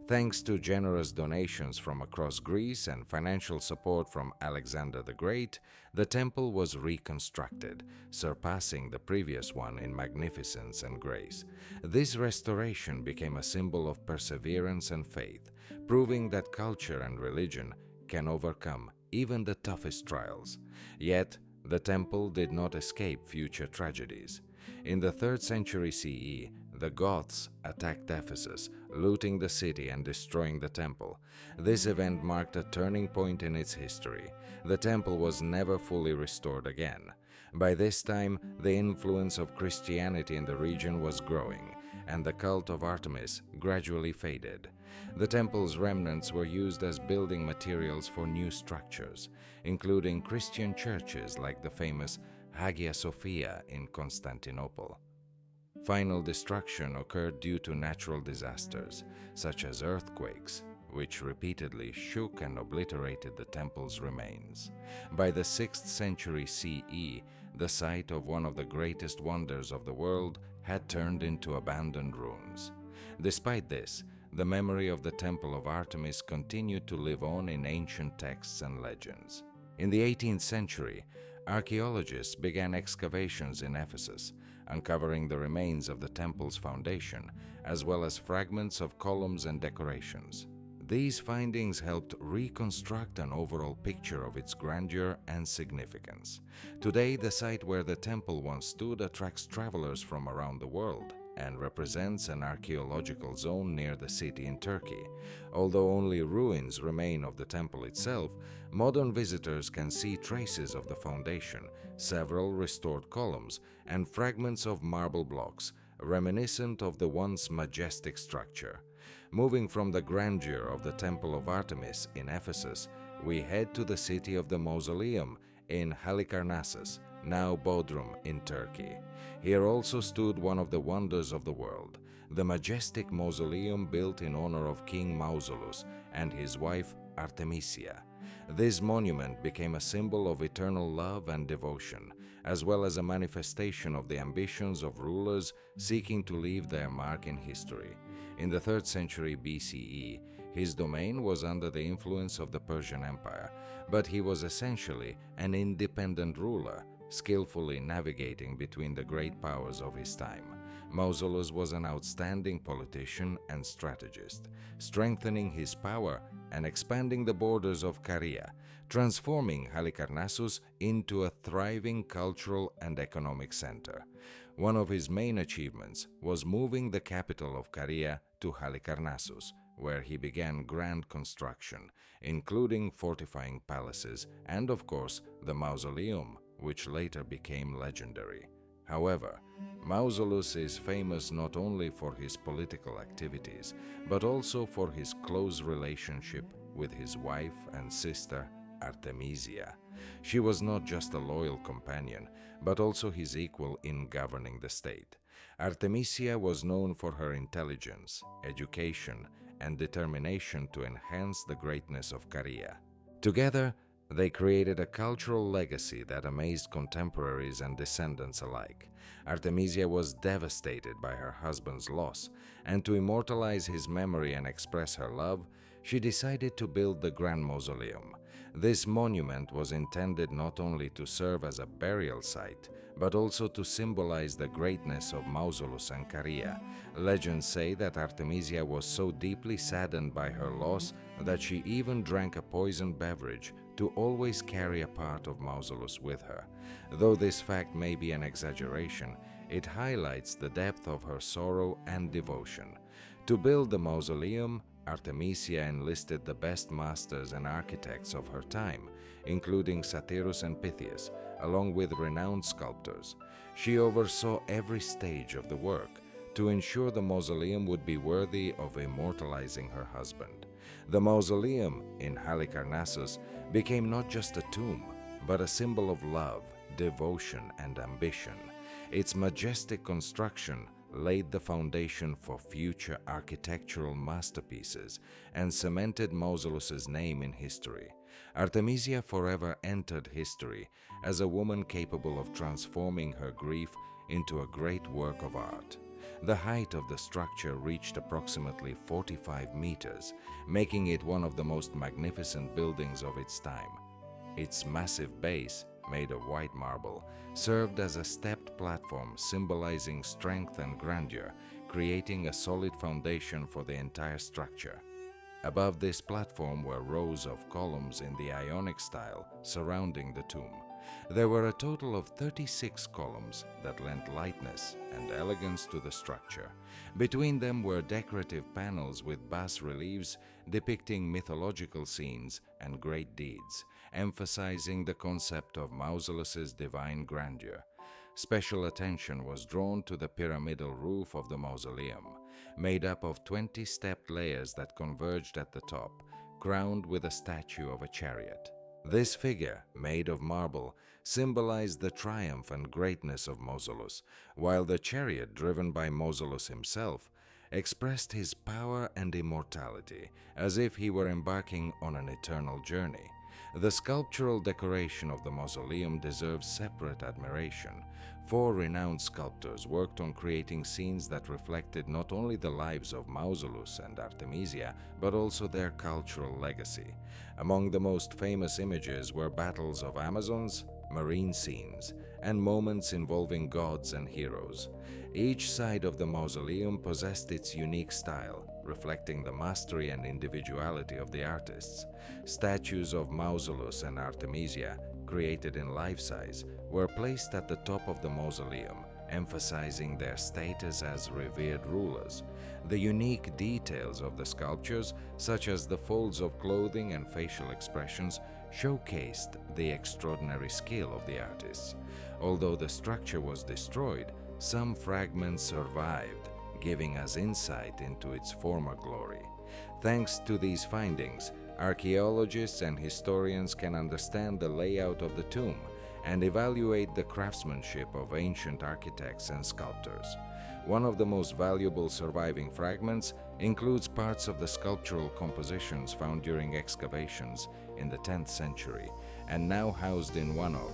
Thanks to generous donations from across Greece and financial support from Alexander the Great, the temple was reconstructed, surpassing the previous one in magnificence and grace. This restoration became a symbol of perseverance and faith, proving that culture and religion can overcome even the toughest trials. Yet, the temple did not escape future tragedies. In the 3rd century CE, the Goths attacked Ephesus, looting the city and destroying the temple. This event marked a turning point in its history. The temple was never fully restored again. By this time, the influence of Christianity in the region was growing, and the cult of Artemis gradually faded. The temple's remnants were used as building materials for new structures, including Christian churches like the famous Hagia Sophia in Constantinople. Final destruction occurred due to natural disasters, such as earthquakes, which repeatedly shook and obliterated the temple's remains. By the 6th century CE, the site of one of the greatest wonders of the world had turned into abandoned ruins. Despite this, the memory of the Temple of Artemis continued to live on in ancient texts and legends. In the 18th century, archaeologists began excavations in Ephesus, uncovering the remains of the temple's foundation, as well as fragments of columns and decorations. These findings helped reconstruct an overall picture of its grandeur and significance. Today, the site where the temple once stood attracts travelers from around the world and represents an archaeological zone near the city in Turkey. Although only ruins remain of the temple itself, modern visitors can see traces of the foundation, several restored columns, and fragments of marble blocks, reminiscent of the once majestic structure. Moving from the grandeur of the Temple of Artemis in Ephesus, we head to the city of the Mausoleum in Halikarnassus, now Bodrum in Turkey. Here also stood one of the wonders of the world, the majestic mausoleum built in honor of King Mausolus and his wife Artemisia. This monument became a symbol of eternal love and devotion, as well as a manifestation of the ambitions of rulers seeking to leave their mark in history. In the 3rd century BCE, his domain was under the influence of the Persian Empire, but he was essentially an independent ruler, skillfully navigating between the great powers of his time. Mausolus was an outstanding politician and strategist, strengthening his power and expanding the borders of Caria, transforming Halikarnassus into a thriving cultural and economic center. One of his main achievements was moving the capital of Caria to Halikarnassus, where he began grand construction, including fortifying palaces and, of course, the mausoleum, which later became legendary. However, Mausolus is famous not only for his political activities, but also for his close relationship with his wife and sister, Artemisia. She was not just a loyal companion, but also his equal in governing the state. Artemisia was known for her intelligence, education, and determination to enhance the greatness of Caria. Together, they created a cultural legacy that amazed contemporaries and descendants alike. Artemisia was devastated by her husband's loss, and to immortalize his memory and express her love, she decided to build the Grand Mausoleum. This monument was intended not only to serve as a burial site, but also to symbolize the greatness of Mausolus and Caria. Legends say that Artemisia was so deeply saddened by her loss that she even drank a poisoned beverage to always carry a part of Mausolus with her. Though this fact may be an exaggeration, it highlights the depth of her sorrow and devotion. To build the mausoleum, Artemisia enlisted the best masters and architects of her time, including Satyrus and Pythias, along with renowned sculptors. She oversaw every stage of the work to ensure the mausoleum would be worthy of immortalizing her husband. The mausoleum in Halikarnassus became not just a tomb, but a symbol of love, devotion, and ambition. Its majestic construction laid the foundation for future architectural masterpieces and cemented Mausolus's name in history. Artemisia forever entered history as a woman capable of transforming her grief into a great work of art. The height of the structure reached approximately 45 meters, making it one of the most magnificent buildings of its time. Its massive base, made of white marble, served as a stepped platform symbolizing strength and grandeur, creating a solid foundation for the entire structure. Above this platform were rows of columns in the Ionic style surrounding the tomb. There were a total of 36 columns that lent lightness and elegance to the structure. Between them were decorative panels with bas-reliefs depicting mythological scenes and great deeds, emphasizing the concept of Mausolus's divine grandeur. Special attention was drawn to the pyramidal roof of the mausoleum, made up of 20 stepped layers that converged at the top, crowned with a statue of a chariot. This figure, made of marble, symbolized the triumph and greatness of Mausolus, while the chariot, driven by Mausolus himself, expressed his power and immortality, as if he were embarking on an eternal journey. The sculptural decoration of the mausoleum deserves separate admiration. 4 renowned sculptors worked on creating scenes that reflected not only the lives of Mausolus and Artemisia, but also their cultural legacy. Among the most famous images were battles of Amazons, marine scenes, and moments involving gods and heroes. Each side of the mausoleum possessed its unique style, reflecting the mastery and individuality of the artists. Statues of Mausolus and Artemisia, created in life-size, were placed at the top of the mausoleum, emphasizing their status as revered rulers. The unique details of the sculptures, such as the folds of clothing and facial expressions, showcased the extraordinary skill of the artists. Although the structure was destroyed, some fragments survived, giving us insight into its former glory. Thanks to these findings, archaeologists and historians can understand the layout of the tomb and evaluate the craftsmanship of ancient architects and sculptors. One of the most valuable surviving fragments includes parts of the sculptural compositions found during excavations in the 10th century and now housed in one of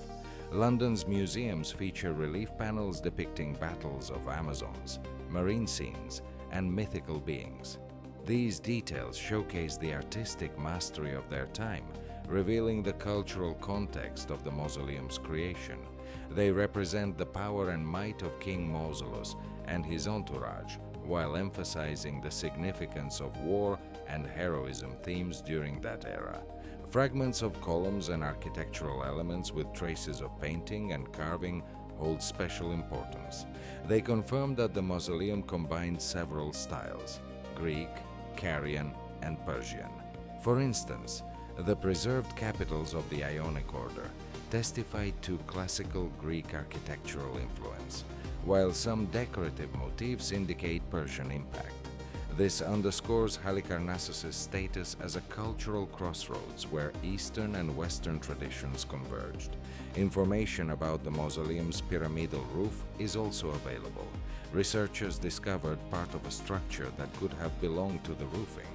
London's museums. Feature relief panels depicting battles of Amazons, marine scenes, and mythical beings. These details showcase the artistic mastery of their time, revealing the cultural context of the mausoleum's creation. They represent the power and might of King Mausolus and his entourage, while emphasizing the significance of war and heroism themes during that era. Fragments of columns and architectural elements with traces of painting and carving hold special importance. They confirm that the mausoleum combined several styles: Greek, Carian, and Persian. For instance, the preserved capitals of the Ionic order testified to classical Greek architectural influence, while some decorative motifs indicate Persian impact. This underscores Halicarnassus's status as a cultural crossroads where Eastern and Western traditions converged. Information about the mausoleum's pyramidal roof is also available. Researchers discovered part of a structure that could have belonged to the roofing.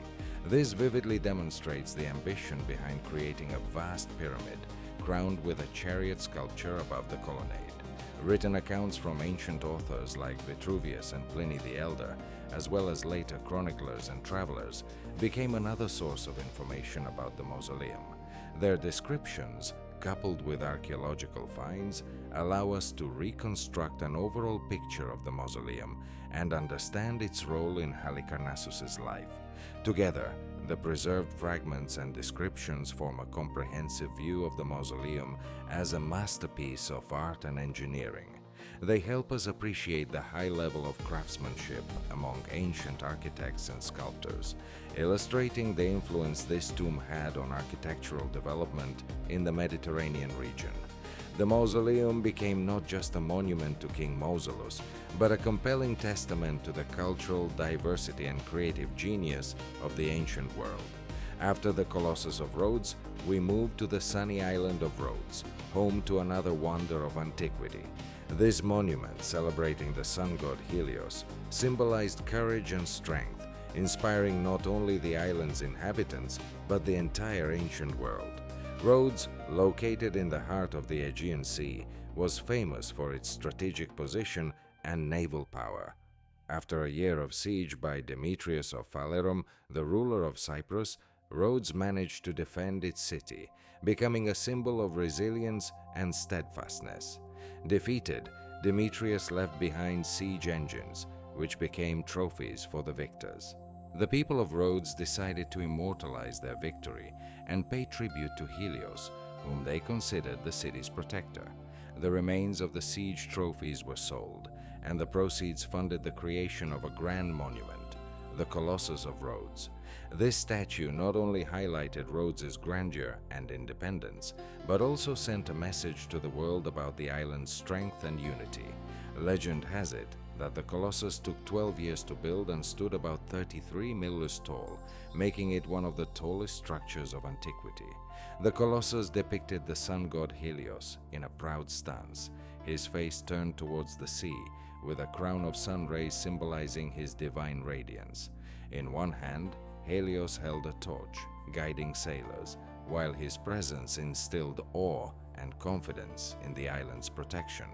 This vividly demonstrates the ambition behind creating a vast pyramid, crowned with a chariot sculpture above the colonnade. Written accounts from ancient authors like Vitruvius and Pliny the Elder, as well as later chroniclers and travelers, became another source of information about the mausoleum. Their descriptions, coupled with archaeological finds, allow us to reconstruct an overall picture of the mausoleum and understand its role in Halicarnassus's life. Together, the preserved fragments and descriptions form a comprehensive view of the mausoleum as a masterpiece of art and engineering. They help us appreciate the high level of craftsmanship among ancient architects and sculptors, illustrating the influence this tomb had on architectural development in the Mediterranean region. The mausoleum became not just a monument to King Mausolus, but a compelling testament to the cultural diversity and creative genius of the ancient world. After the Colossus of Rhodes, we moved to the sunny island of Rhodes, home to another wonder of antiquity. This monument, celebrating the sun god Helios, symbolized courage and strength, inspiring not only the island's inhabitants, but the entire ancient world. Rhodes, located in the heart of the Aegean Sea, was famous for its strategic position and naval power. After a year of siege by Demetrius of Phalerum, the ruler of Cyprus, Rhodes managed to defend its city, becoming a symbol of resilience and steadfastness. Defeated, Demetrius left behind siege engines, which became trophies for the victors. The people of Rhodes decided to immortalize their victory and pay tribute to Helios, whom they considered the city's protector. The remains of the siege trophies were sold, and the proceeds funded the creation of a grand monument, the Colossus of Rhodes. This statue not only highlighted Rhodes' grandeur and independence, but also sent a message to the world about the island's strength and unity. Legend has it that the Colossus took 12 years to build and stood about 33 meters tall, making it one of the tallest structures of antiquity. The Colossus depicted the sun god Helios in a proud stance, his face turned towards the sea, with a crown of sun rays symbolizing his divine radiance. In one hand, Helios held a torch, guiding sailors, while his presence instilled awe and confidence in the island's protection.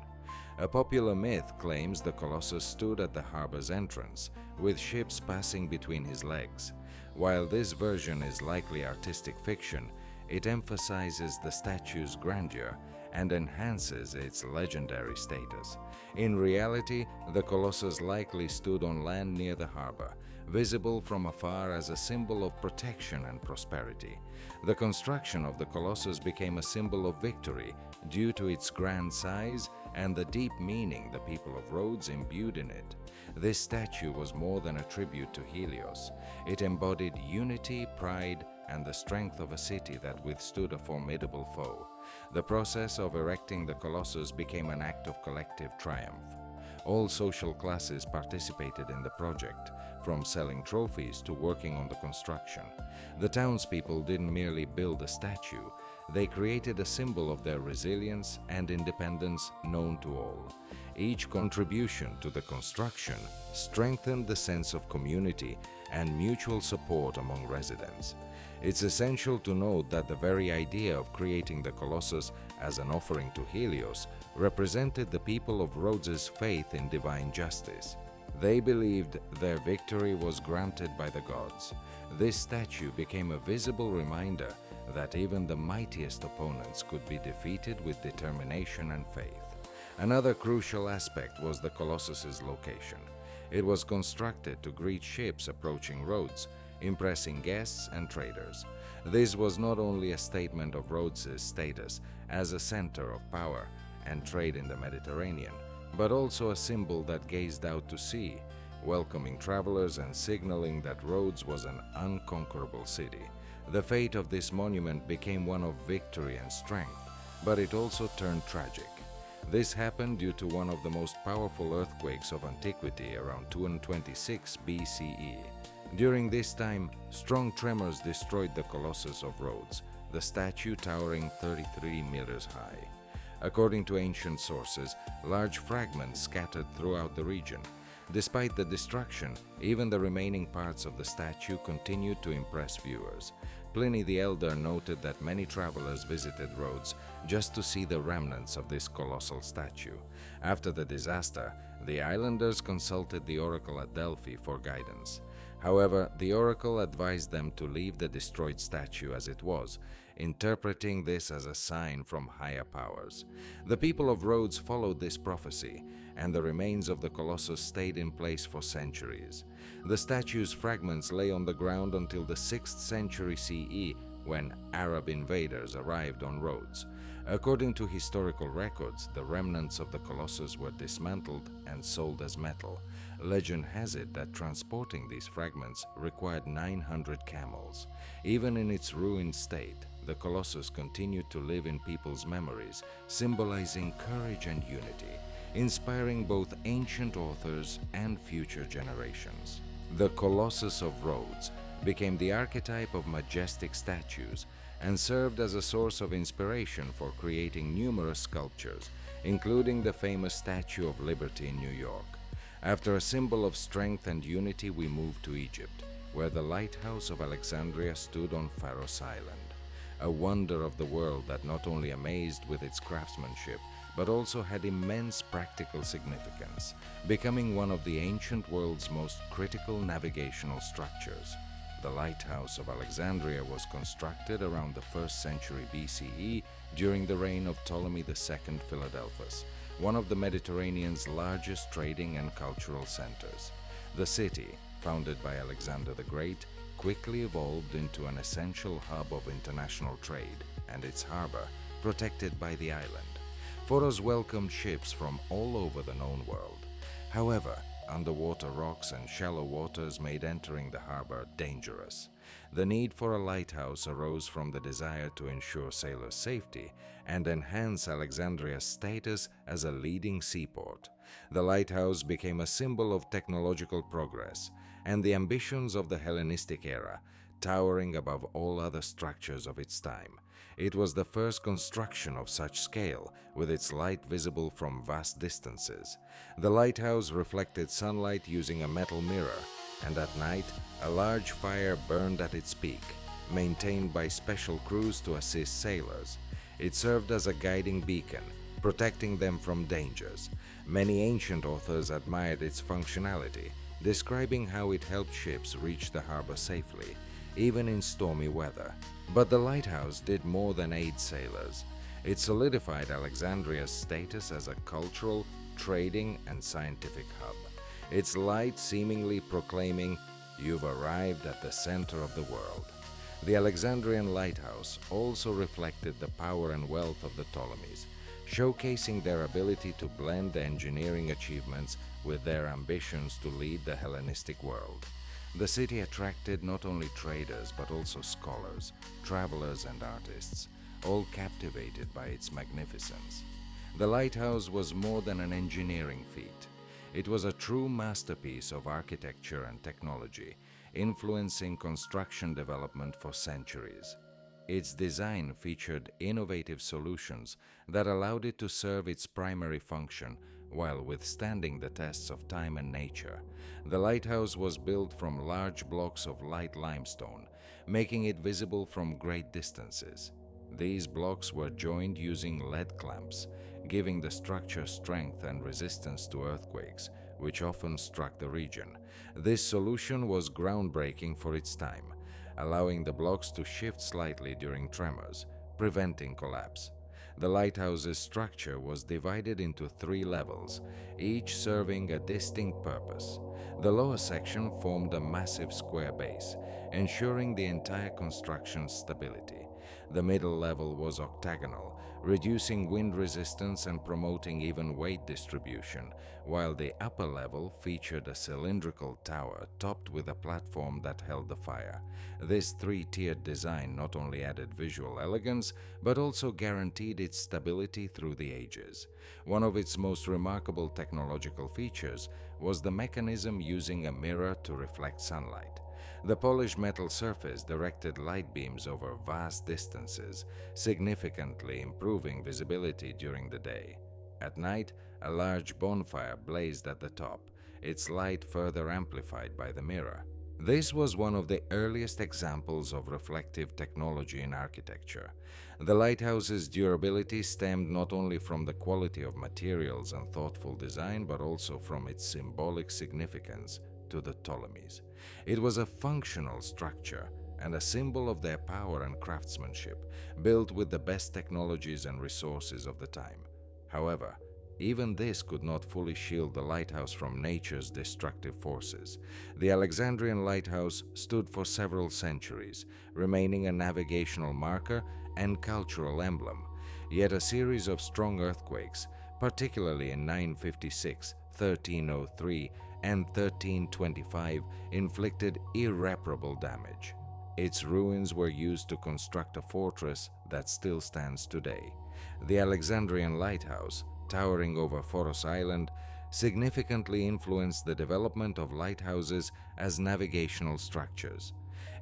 A popular myth claims the Colossus stood at the harbor's entrance, with ships passing between his legs. While this version is likely artistic fiction, it emphasizes the statue's grandeur and enhances its legendary status. In reality, the Colossus likely stood on land near the harbor, visible from afar as a symbol of protection and prosperity. The construction of the Colossus became a symbol of victory due to its grand size and the deep meaning the people of Rhodes imbued in it. This statue was more than a tribute to Helios. It embodied unity, pride, and the strength of a city that withstood a formidable foe. The process of erecting the Colossus became an act of collective triumph. All social classes participated in the project, from selling trophies to working on the construction. The townspeople didn't merely build a statue, they created a symbol of their resilience and independence known to all. Each contribution to the construction strengthened the sense of community and mutual support among residents. It's essential to note that the very idea of creating the Colossus as an offering to Helios represented the people of Rhodes' faith in divine justice. They believed their victory was granted by the gods. This statue became a visible reminder that even the mightiest opponents could be defeated with determination and faith. Another crucial aspect was the Colossus's location. It was constructed to greet ships approaching Rhodes, impressing guests and traders. This was not only a statement of Rhodes' status as a center of power and trade in the Mediterranean, but also a symbol that gazed out to sea, welcoming travelers and signaling that Rhodes was an unconquerable city. The fate of this monument became one of victory and strength, but it also turned tragic. This happened due to one of the most powerful earthquakes of antiquity around 226 BCE. During this time, strong tremors destroyed the Colossus of Rhodes, the statue towering 33 meters high. According to ancient sources, large fragments scattered throughout the region. Despite the destruction, even the remaining parts of the statue continued to impress viewers. Pliny the Elder noted that many travelers visited Rhodes just to see the remnants of this colossal statue. After the disaster, the islanders consulted the oracle at Delphi for guidance. However, the oracle advised them to leave the destroyed statue as it was, interpreting this as a sign from higher powers. The people of Rhodes followed this prophecy, and the remains of the Colossus stayed in place for centuries. The statue's fragments lay on the ground until the 6th century CE, when Arab invaders arrived on Rhodes. According to historical records, the remnants of the Colossus were dismantled and sold as metal. Legend has it that transporting these fragments required 900 camels. Even in its ruined state, the Colossus continued to live in people's memories, symbolizing courage and unity, inspiring both ancient authors and future generations. The Colossus of Rhodes became the archetype of majestic statues and served as a source of inspiration for creating numerous sculptures, including the famous Statue of Liberty in New York. After a symbol of strength and unity, we moved to Egypt, where the lighthouse of Alexandria stood on Pharos Island, a wonder of the world that not only amazed with its craftsmanship, but also had immense practical significance, becoming one of the ancient world's most critical navigational structures. The Lighthouse of Alexandria was constructed around the 1st century BCE during the reign of Ptolemy II Philadelphus, one of the Mediterranean's largest trading and cultural centers. The city, founded by Alexander the Great, quickly evolved into an essential hub of international trade, and its harbor, protected by the island. Photos welcomed ships from all over the known world. However, underwater rocks and shallow waters made entering the harbor dangerous. The need for a lighthouse arose from the desire to ensure sailors' safety and enhance Alexandria's status as a leading seaport. The lighthouse became a symbol of technological progress and the ambitions of the Hellenistic era, towering above all other structures of its time. It was the first construction of such scale, with its light visible from vast distances. The lighthouse reflected sunlight using a metal mirror, and at night, a large fire burned at its peak, maintained by special crews to assist sailors. It served as a guiding beacon, protecting them from dangers. Many ancient authors admired its functionality, describing how it helped ships reach the harbor safely, even in stormy weather. But the lighthouse did more than aid sailors. It solidified Alexandria's status as a cultural, trading, and scientific hub, its light seemingly proclaiming, "You've arrived at the center of the world." The Alexandrian lighthouse also reflected the power and wealth of the Ptolemies, showcasing their ability to blend engineering achievements with their ambitions to lead the Hellenistic world. The city attracted not only traders but also scholars, travelers, and artists, all captivated by its magnificence. The lighthouse was more than an engineering feat. It was a true masterpiece of architecture and technology, influencing construction development for centuries. Its design featured innovative solutions that allowed it to serve its primary function while withstanding the tests of time and nature. The lighthouse was built from large blocks of light limestone, making it visible from great distances. These blocks were joined using lead clamps, giving the structure strength and resistance to earthquakes, which often struck the region. This solution was groundbreaking for its time, allowing the blocks to shift slightly during tremors, preventing collapse. The lighthouse's structure was divided into 3 levels, each serving a distinct purpose. The lower section formed a massive square base, ensuring the entire construction's stability. The middle level was octagonal, reducing wind resistance and promoting even weight distribution, while the upper level featured a cylindrical tower topped with a platform that held the fire. This 3-tiered design not only added visual elegance, but also guaranteed its stability through the ages. One of its most remarkable technological features was the mechanism using a mirror to reflect sunlight. The polished metal surface directed light beams over vast distances, significantly improving visibility during the day. At night, a large bonfire blazed at the top, its light further amplified by the mirror. This was one of the earliest examples of reflective technology in architecture. The lighthouse's durability stemmed not only from the quality of materials and thoughtful design, but also from its symbolic significance to the Ptolemies. It was a functional structure and a symbol of their power and craftsmanship, built with the best technologies and resources of the time. However, even this could not fully shield the lighthouse from nature's destructive forces. The Alexandrian lighthouse stood for several centuries, remaining a navigational marker and cultural emblem. Yet a series of strong earthquakes, particularly in 956, 1303, and 1325, inflicted irreparable damage. Its ruins were used to construct a fortress that still stands today. The Alexandrian lighthouse, towering over Phoros Island, significantly influenced the development of lighthouses as navigational structures.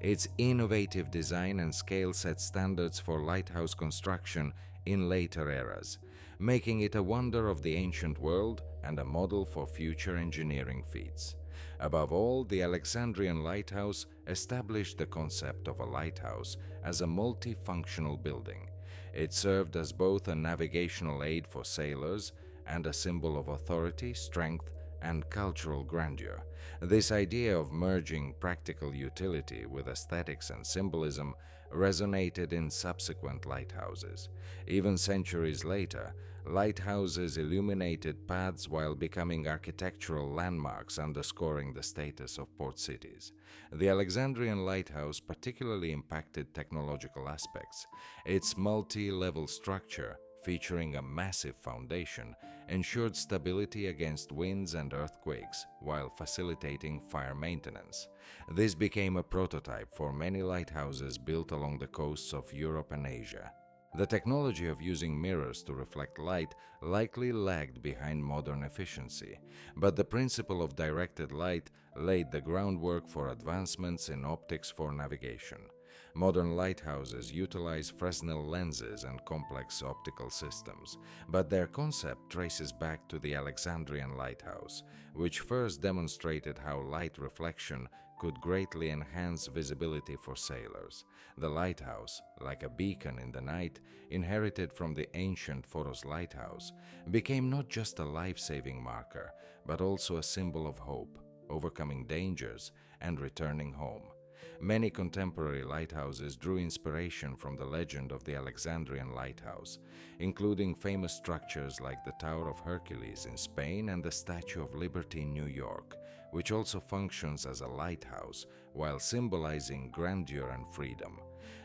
Its innovative design and scale set standards for lighthouse construction in later eras, making it a wonder of the ancient world and a model for future engineering feats. Above all, the Alexandrian lighthouse established the concept of a lighthouse as a multifunctional building. It served as both a navigational aid for sailors and a symbol of authority, strength, and cultural grandeur. This idea of merging practical utility with aesthetics and symbolism resonated in subsequent lighthouses. Even centuries later, Lighthouses illuminated paths while becoming architectural landmarks, underscoring the status of port cities. The Alexandrian lighthouse particularly impacted technological aspects. Its multi-level structure, featuring a massive foundation, ensured stability against winds and earthquakes while facilitating fire maintenance. This became a prototype for many lighthouses built along the coasts of Europe and Asia. The technology of using mirrors to reflect light likely lagged behind modern efficiency, but the principle of directed light laid the groundwork for advancements in optics for navigation. Modern lighthouses utilize Fresnel lenses and complex optical systems, but their concept traces back to the Alexandrian lighthouse, which first demonstrated how light reflection could greatly enhance visibility for sailors. The lighthouse, like a beacon in the night, inherited from the ancient Phoros lighthouse, became not just a life-saving marker, but also a symbol of hope, overcoming dangers, and returning home. Many contemporary lighthouses drew inspiration from the legend of the Alexandrian lighthouse, including famous structures like the Tower of Hercules in Spain and the Statue of Liberty in New York, which also functions as a lighthouse while symbolizing grandeur and freedom.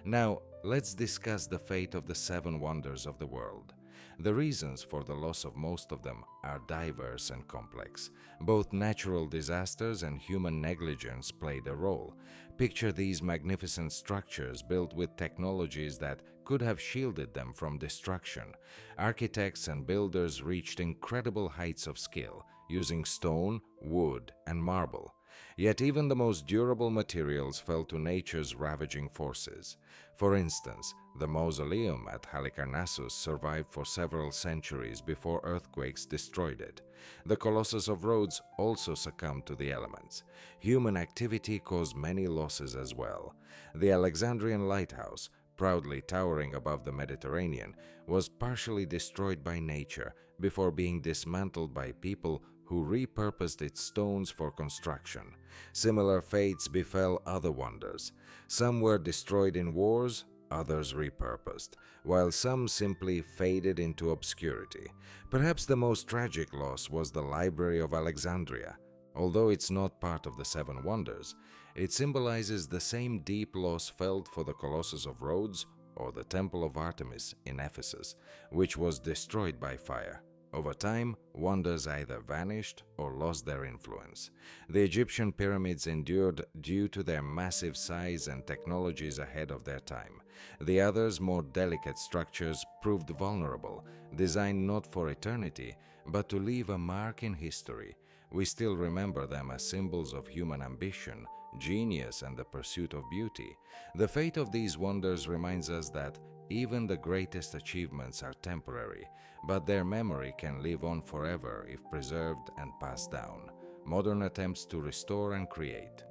Now, let's discuss the fate of the seven wonders of the world. The reasons for the loss of most of them are diverse and complex. Both natural disasters and human negligence played a role. Picture these magnificent structures built with technologies that could have shielded them from destruction. Architects and builders reached incredible heights of skill, using stone, wood, and marble. Yet even the most durable materials fell to nature's ravaging forces. For instance, the mausoleum at Halicarnassus survived for several centuries before earthquakes destroyed it. The Colossus of Rhodes also succumbed to the elements. Human activity caused many losses as well. The Alexandrian lighthouse, proudly towering above the Mediterranean, was partially destroyed by nature before being dismantled by people who repurposed its stones for construction. Similar fates befell other wonders. Some were destroyed in wars, others repurposed, while some simply faded into obscurity. Perhaps the most tragic loss was the Library of Alexandria. Although it's not part of the Seven Wonders, it symbolizes the same deep loss felt for the Colossus of Rhodes or the Temple of Artemis in Ephesus, which was destroyed by fire. Over time, wonders either vanished or lost their influence. The Egyptian pyramids endured due to their massive size and technologies ahead of their time. The others, more delicate structures, proved vulnerable, designed not for eternity, but to leave a mark in history. We still remember them as symbols of human ambition, genius, and the pursuit of beauty. The fate of these wonders reminds us that even the greatest achievements are temporary, but their memory can live on forever if preserved and passed down. Modern attempts to restore and create.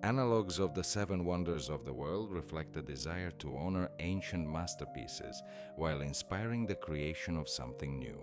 Analogues of the seven wonders of the world reflect a desire to honor ancient masterpieces while inspiring the creation of something new.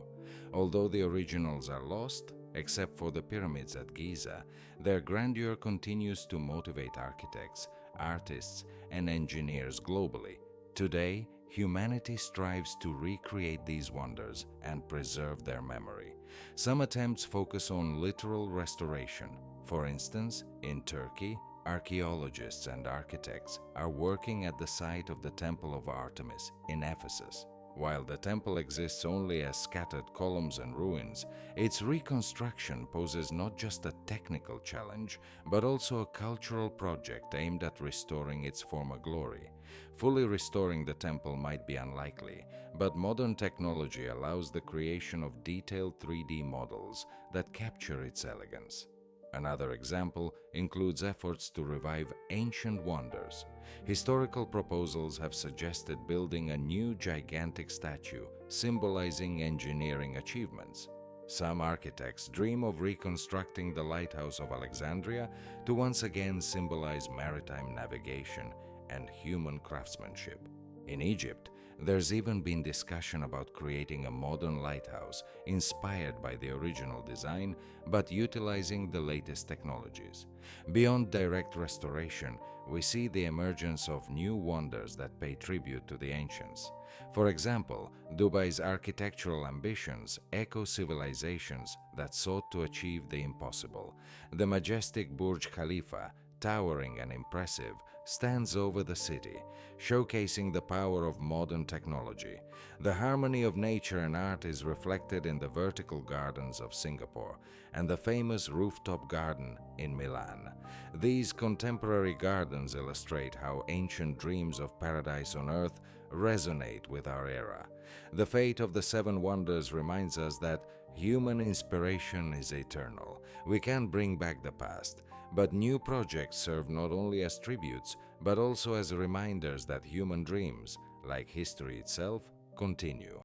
Although the originals are lost, except for the pyramids at Giza, their grandeur continues to motivate architects, artists, and engineers globally. Today, humanity strives to recreate these wonders and preserve their memory. Some attempts focus on literal restoration. For instance, in Turkey, archaeologists and architects are working at the site of the Temple of Artemis in Ephesus. While the temple exists only as scattered columns and ruins, its reconstruction poses not just a technical challenge, but also a cultural project aimed at restoring its former glory. Fully restoring the temple might be unlikely, but modern technology allows the creation of detailed 3D models that capture its elegance. Another example includes efforts to revive ancient wonders. Historical proposals have suggested building a new gigantic statue symbolizing engineering achievements. Some architects dream of reconstructing the Lighthouse of Alexandria to once again symbolize maritime navigation and human craftsmanship. In Egypt, There's even been discussion about creating a modern lighthouse inspired by the original design but utilizing the latest technologies. Beyond direct restoration, we see the emergence of new wonders that pay tribute to the ancients. For example, Dubai's architectural ambitions echo civilizations that sought to achieve the impossible. The majestic Burj Khalifa, towering and impressive, stands over the city, showcasing the power of modern technology. The harmony of nature and art is reflected in the vertical gardens of Singapore and the famous rooftop garden in Milan. These contemporary gardens illustrate how ancient dreams of paradise on earth resonate with our era. The fate of the Seven Wonders reminds us that human inspiration is eternal. We can't bring back the past, but new projects serve not only as tributes, but also as reminders that human dreams, like history itself, continue.